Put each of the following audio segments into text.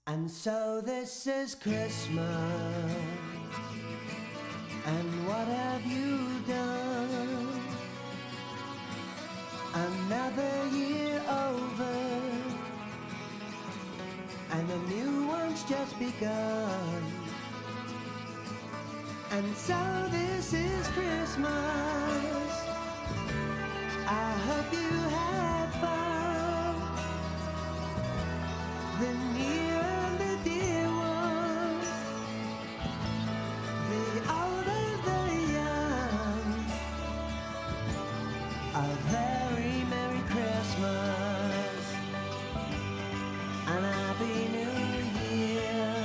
And so this is Christmas, and what have you done? Another year over, and the new one's just begun. And so this is Christmas. I hope you had fun. The near and the dear ones, the old and the young. A very Merry Christmas and a Happy New Year.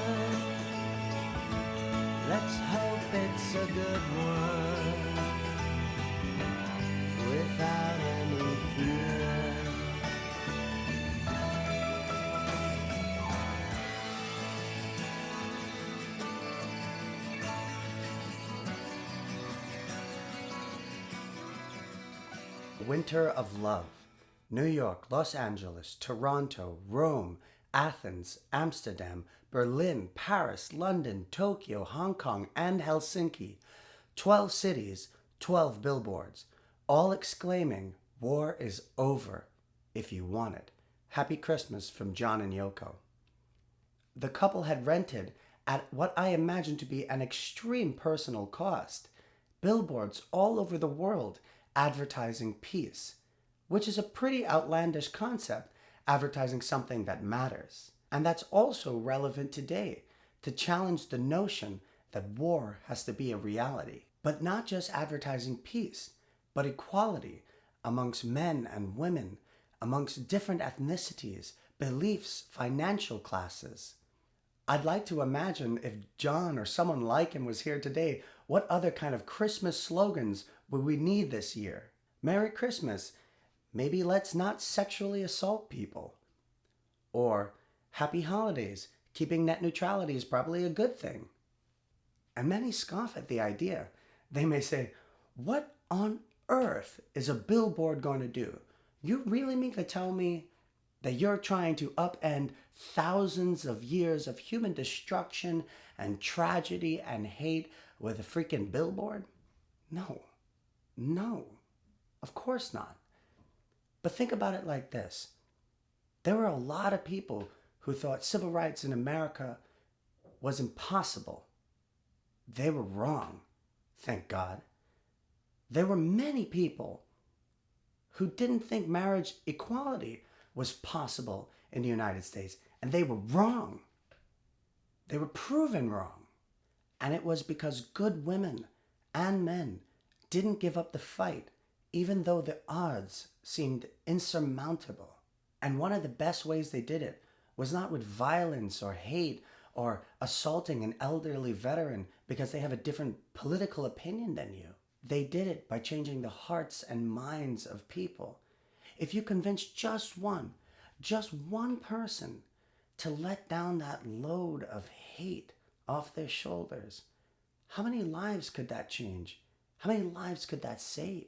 Let's hope it's a good one without any fear. Winter of Love. New York, Los Angeles, Toronto, Rome, Athens, Amsterdam, Berlin, Paris, London, Tokyo, Hong Kong, and Helsinki. 12 cities, 12 billboards, all exclaiming, "War is over, if you want it." Happy Christmas from John and Yoko. The couple had rented at what I imagine to be an extreme personal cost billboards all over the world advertising peace, which is a pretty outlandish concept, advertising something that matters. And that's also relevant today to challenge the notion that war has to be a reality. But not just advertising peace, but equality amongst men and women, amongst different ethnicities, beliefs, financial classes. I'd like to imagine if John or someone like him was here today, what other kind of Christmas slogans would we need this year? Merry Christmas. Maybe let's not sexually assault people. Or Happy Holidays. Keeping net neutrality is probably a good thing. And many scoff at the idea. They may say, what on earth is a billboard going to do? You really mean to tell me that you're trying to upend thousands of years of human destruction and tragedy and hate with a freaking billboard? No, of course not. But think about it like this. There were a lot of people who thought civil rights in America was impossible. They were wrong, thank God. There were many people who didn't think marriage equality was possible in the United States, and they were wrong. They were proven wrong. And it was because good women and men didn't give up the fight, even though the odds seemed insurmountable. And one of the best ways they did it was not with violence or hate or assaulting an elderly veteran because they have a different political opinion than you. They did it by changing the hearts and minds of people. If you convince just one person to let down that load of hate off their shoulders, how many lives could that change? How many lives could that save?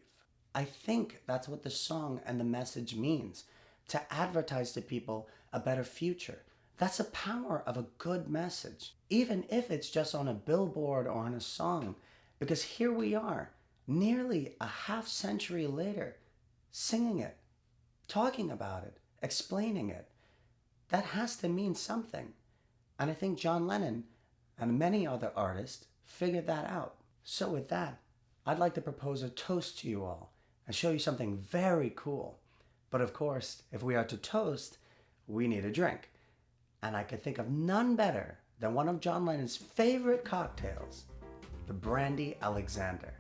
I think that's what the song and the message means, to advertise to people a better future. That's the power of a good message, even if it's just on a billboard or on a song, because here we are, nearly a half century later, singing it, talking about it, explaining it. That has to mean something. And I think John Lennon and many other artists figured that out. So with that, I'd like to propose a toast to you all and show you something very cool. But of course, if we are to toast, we need a drink. And I could think of none better than one of John Lennon's favorite cocktails, the Brandy Alexander.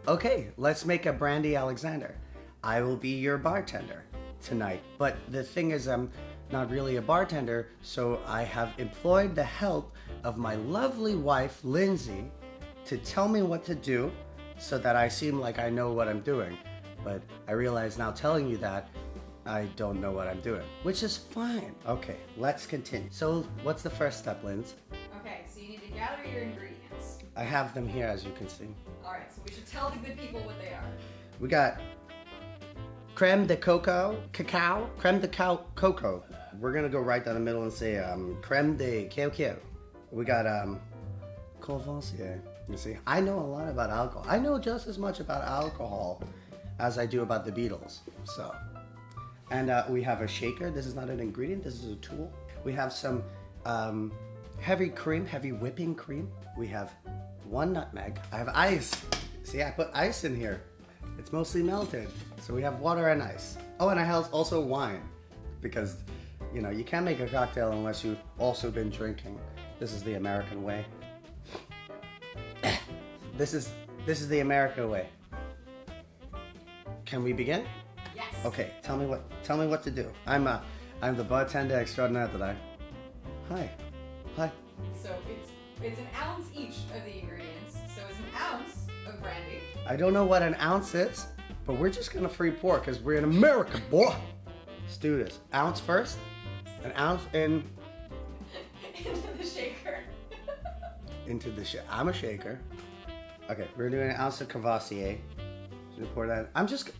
Okay, let's make a Brandy Alexander. I will be your bartender tonight. But the thing is, I'm not really a bartender, so I have employed the help of my lovely wife, Lindsay, to tell me what to do so that I seem like I know what I'm doing. But I realize now telling you that I don't know what I'm doing, which is fine. Okay, let's continue. So what's the first step, Linz? Okay, so you need to gather your ingredients. I have them here, as you can see. All right, so we should tell the good people what they are. We got creme de coco, cacao, creme de cocoa. we're gonna go right down the middle and say creme de cacao. We got Courvoisier. You see, I know a lot about alcohol. I know just as much about alcohol as I do about the Beatles. So, and we have a shaker. This is not an ingredient. This is a tool. We have some heavy cream, heavy whipping cream. We have 1 nutmeg. I have ice. See, I put ice in here. It's mostly melted. So we have water and ice. Oh, and I have also wine, because you know you can't make a cocktail unless you've also been drinking. This is the American way. This is the American way. Can we begin? Yes. Okay, tell me what to do. I'm the bartender extraordinaire today. Hi. So it's an ounce each of the ingredients. So it's an ounce of brandy. I don't know what an ounce is, but we're just gonna free pour because we're in America, boy. Let's do this. Ounce first. An ounce in Into the shaker. into the I'm a shaker. Okay, we're doing an ounce of Courvoisier. Just pour that. I'm just.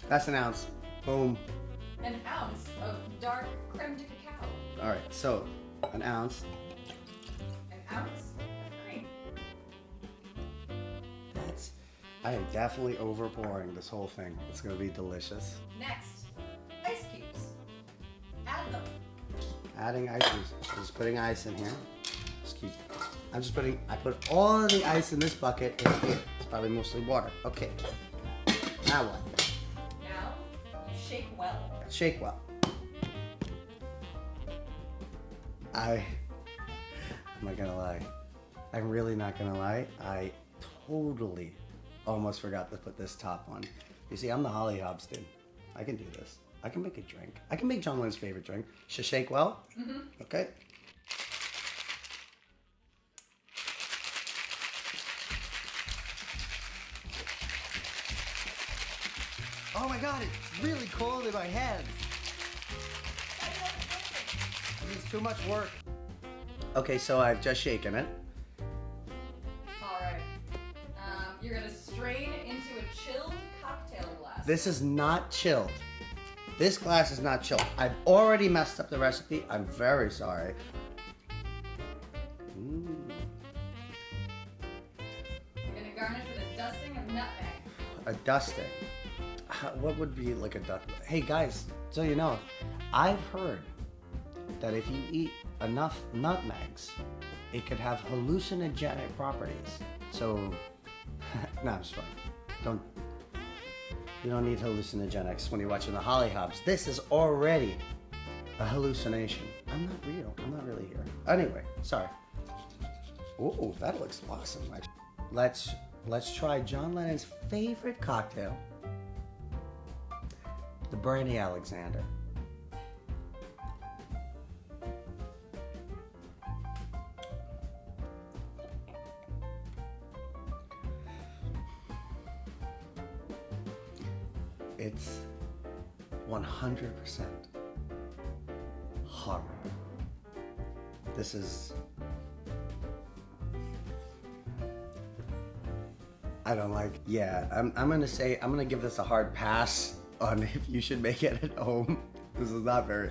That's an ounce. Boom. An ounce of dark creme de cacao. All right, so an ounce. An ounce of cream. I am definitely overpouring this whole thing. It's gonna be delicious. Next, ice cubes. Add them. Adding ice cubes. Just putting ice in here. Excuse me. I put all of the ice in this bucket in here. It's probably mostly water. Okay. Now what? Now, you shake well. Shake well. I'm not gonna lie. I'm really not gonna lie. I totally almost forgot to put this top on. You see, I'm the Holly Hobbs dude. I can do this. I can make a drink. I can make John Lennon's favorite drink. Shake well? Mm-hmm. Okay. Oh my god, it's really cold in my hands. It's too much work. Okay, so I've just shaken it. Alright. You're gonna strain into a chilled cocktail glass. This is not chilled. This glass is not chilled. I've already messed up the recipe. I'm very sorry. You're gonna garnish with a dusting of nutmeg. A dusting. What would be like a dusting? Hey guys, so you know, I've heard that if you eat enough nutmegs, it could have hallucinogenic properties. So, no, I'm just fine. You don't need hallucinogenics when you're watching the Holly Hobbs. This is already a hallucination. I'm not real. I'm not really here. Anyway, sorry. Ooh, that looks awesome. Let's try John Lennon's favorite cocktail, the Brandy Alexander. It's 100% horror. This is... I don't like... Yeah, I'm gonna give this a hard pass on if you should make it at home. This is not very...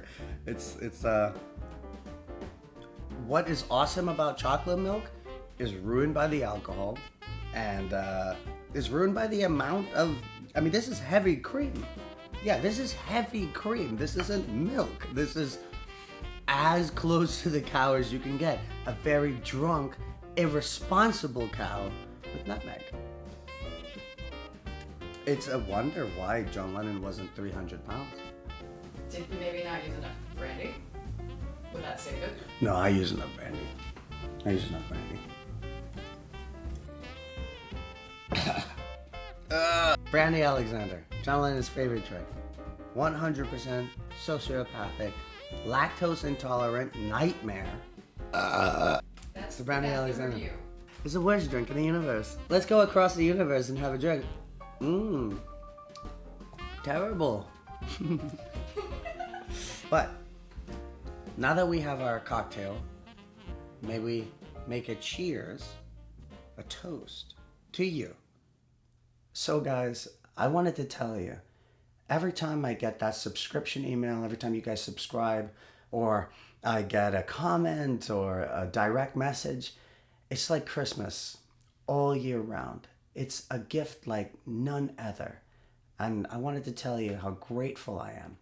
What is awesome about chocolate milk is ruined by the alcohol and is ruined by the amount of... I mean, this is heavy cream. Yeah, this is heavy cream. This isn't milk. This is as close to the cow as you can get. A very drunk, irresponsible cow with nutmeg. It's a wonder why John Lennon wasn't 300 pounds. Did we maybe not use enough brandy? Would that save it? No, I use enough brandy. Brandy Alexander, John Lennon's favorite drink. 100% sociopathic, lactose intolerant nightmare. That's the Brandy Alexander. review. It's the worst drink in the universe. Let's go across the universe and have a drink. Terrible. But now that we have our cocktail, may we make a cheers, a toast to you. So guys, I wanted to tell you, every time I get that subscription email, every time you guys subscribe, or I get a comment or a direct message, it's like Christmas all year round. It's a gift like none other. And I wanted to tell you how grateful I am.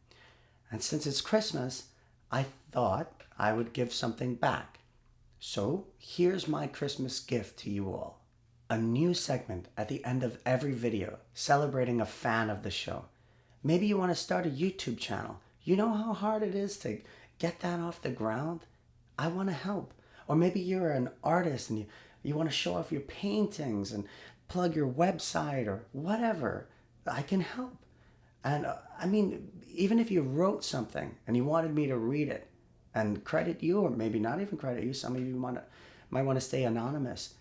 And since it's Christmas, I thought I would give something back. So here's my Christmas gift to you all. A new segment at the end of every video celebrating a fan of the show. Maybe you want to start a YouTube channel. You know how hard it is to get that off the ground? I want to help. Or maybe you're an artist and you want to show off your paintings and plug your website or whatever. I can help. And even if you wrote something and you wanted me to read it and credit you, or maybe not even credit you, some of you might want to stay anonymous.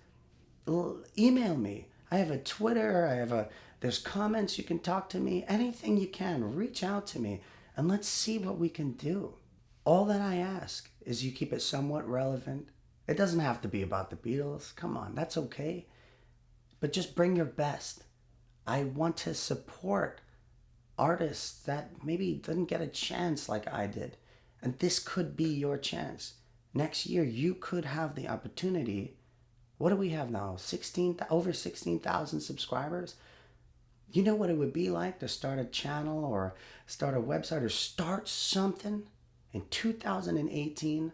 Email me. I have a Twitter. There's comments. You can talk to me. Anything you can. Reach out to me and let's see what we can do. All that I ask is you keep it somewhat relevant. It doesn't have to be about the Beatles. Come on, that's okay. But just bring your best. I want to support artists that maybe didn't get a chance like I did. And this could be your chance. Next year, you could have the opportunity. What do we have now? Over 16,000 subscribers? You know what it would be like to start a channel or start a website or start something in 2018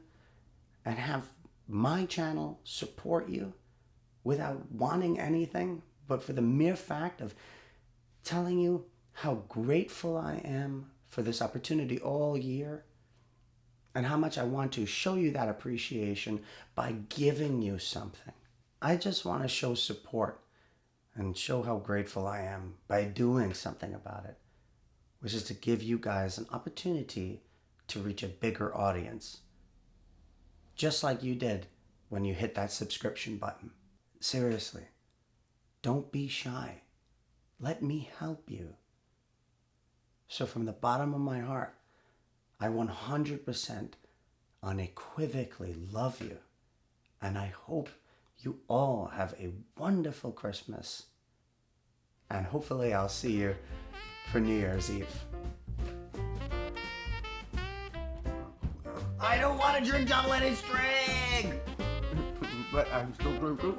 and have my channel support you without wanting anything, but for the mere fact of telling you how grateful I am for this opportunity all year and how much I want to show you that appreciation by giving you something. I just want to show support and show how grateful I am by doing something about it, which is to give you guys an opportunity to reach a bigger audience, just like you did when you hit that subscription button. Seriously, don't be shy. Let me help you. So from the bottom of my heart, I 100% unequivocally love you, and I hope you all have a wonderful Christmas, and hopefully I'll see you for New Year's Eve. I don't want to drink John Lennon's drink! But I'm still drinking.